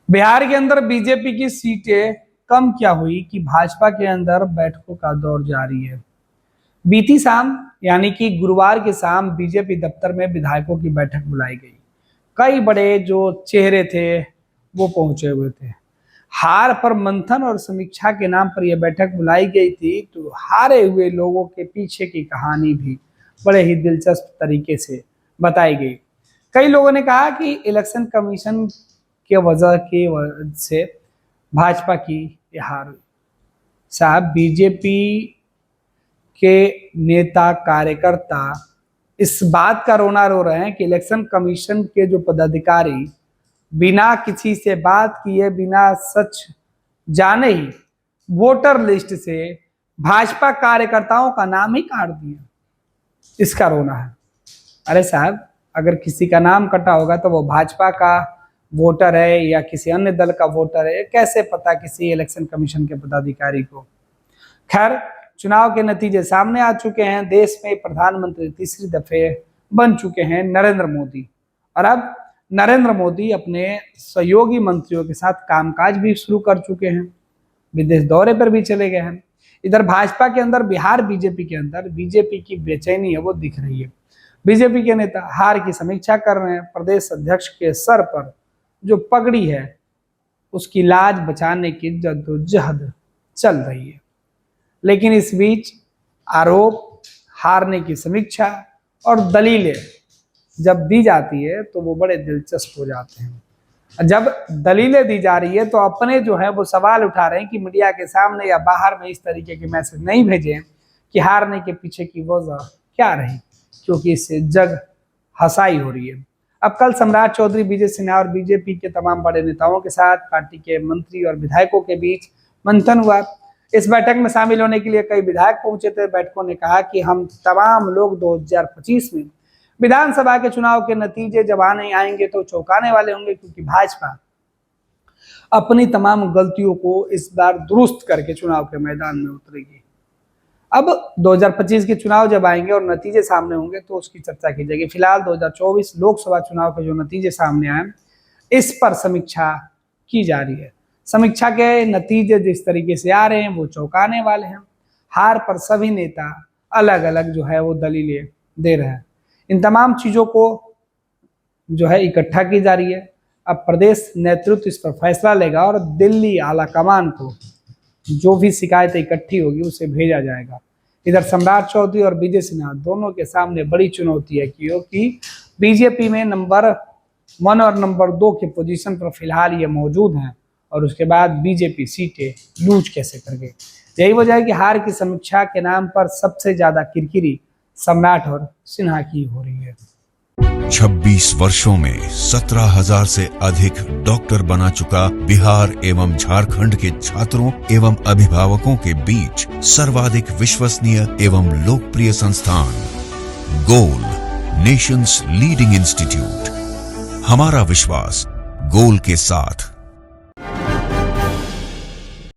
बिहार के अंदर बीजेपी की सीटें कम क्या हुई कि भाजपा के अंदर बैठकों का दौर जारी है। बीती शाम यानी कि गुरुवार की शाम बीजेपी दफ्तर में विधायकों की बैठक बुलाई गई। कई बड़े जो चेहरे थे वो पहुंचे हुए थे। हार पर मंथन और समीक्षा के नाम पर यह बैठक बुलाई गई थी। तो हारे हुए लोगों के पीछे की कहानी भी बड़े ही दिलचस्प तरीके से बताई गई। कई लोगों ने कहा कि इलेक्शन कमीशन के वजह से भाजपा की ये हार हुई। साहब, बीजेपी के नेता कार्यकर्ता इस बात का रोना रो रहे हैं कि इलेक्शन कमीशन के जो पदाधिकारी बिना किसी से बात किए, बिना सच जाने ही वोटर लिस्ट से भाजपा कार्यकर्ताओं का नाम ही काट दिया। इसका रोना है। अरे साहब, अगर किसी का नाम कटा होगा तो वो भाजपा का वोटर है या किसी अन्य दल का वोटर है, कैसे पता किसी इलेक्शन कमीशन के पदाधिकारी को। खैर, चुनाव के नतीजे सामने आ चुके हैं। देश में प्रधानमंत्री तीसरी दफे बन चुके हैं नरेंद्र मोदी, और अब नरेंद्र मोदी अपने सहयोगी मंत्रियों के साथ कामकाज भी शुरू कर चुके हैं। विदेश दौरे पर भी चले गए हैं। इधर भाजपा के अंदर, बिहार बीजेपी के अंदर बीजेपी की बेचैनी है वो दिख रही है। बीजेपी के नेता हार की समीक्षा कर रहे हैं। प्रदेश अध्यक्ष के सर पर जो पगड़ी है उसकी लाज बचाने की जद्दोजहद चल रही है। लेकिन इस बीच आरोप, हारने की समीक्षा और दलीलें जब दी जाती है तो वो बड़े दिलचस्प हो जाते हैं। जब दलीलें दी जा रही है तो अपने जो है वो सवाल उठा रहे हैं कि मीडिया के सामने या बाहर में इस तरीके के मैसेज नहीं भेजें कि हारने के पीछे की वजह क्या रही, क्योंकि इससे जग हंसाई हो रही है। अब कल सम्राट चौधरी, विजय सिन्हा और बीजेपी के तमाम बड़े नेताओं के साथ पार्टी के मंत्री और विधायकों के बीच मंथन हुआ। इस बैठक में शामिल होने के लिए कई विधायक पहुंचे थे। बैठकों ने कहा कि हम तमाम लोग 2025 में विधानसभा के चुनाव के नतीजे जब आने आएंगे तो चौंकाने वाले होंगे, क्योंकि भाजपा अपनी तमाम गलतियों को इस बार दुरुस्त करके चुनाव के मैदान में उतरेगी। अब 2025 के चुनाव जब आएंगे और नतीजे सामने होंगे तो उसकी चर्चा की जाएगी। फिलहाल 2024 लोकसभा चुनाव के जो नतीजे सामने आए इस पर समीक्षा की जा रही है। समीक्षा के नतीजे जिस तरीके से आ रहे हैं वो चौंकाने वाले हैं। हार पर सभी नेता अलग अलग जो है वो दलीलें दे रहे हैं। इन तमाम चीजों को जो है इकट्ठा की जा रही है। अब प्रदेश नेतृत्व इस पर फैसला लेगा और दिल्ली आला कमान को जो भी शिकायतें इकट्ठी होगी उसे भेजा जाएगा। इधर सम्राट चौधरी और विजय सिन्हा दोनों के सामने बड़ी चुनौती है, क्योंकि बीजेपी में नंबर 1 और नंबर 2 के पोजीशन पर फिलहाल ये मौजूद हैं, और उसके बाद बीजेपी सीटें लूज कैसे कर गई। यही वजह है कि हार की समीक्षा के नाम पर सबसे ज्यादा किरकिरी सम्राट और सिन्हा की हो रही है। 26 वर्षों में 17,000 से अधिक डॉक्टर बना चुका बिहार एवं झारखंड के छात्रों एवं अभिभावकों के बीच सर्वाधिक विश्वसनीय एवं लोकप्रिय संस्थान गोल, नेशंस लीडिंग इंस्टीट्यूट। हमारा विश्वास गोल के साथ।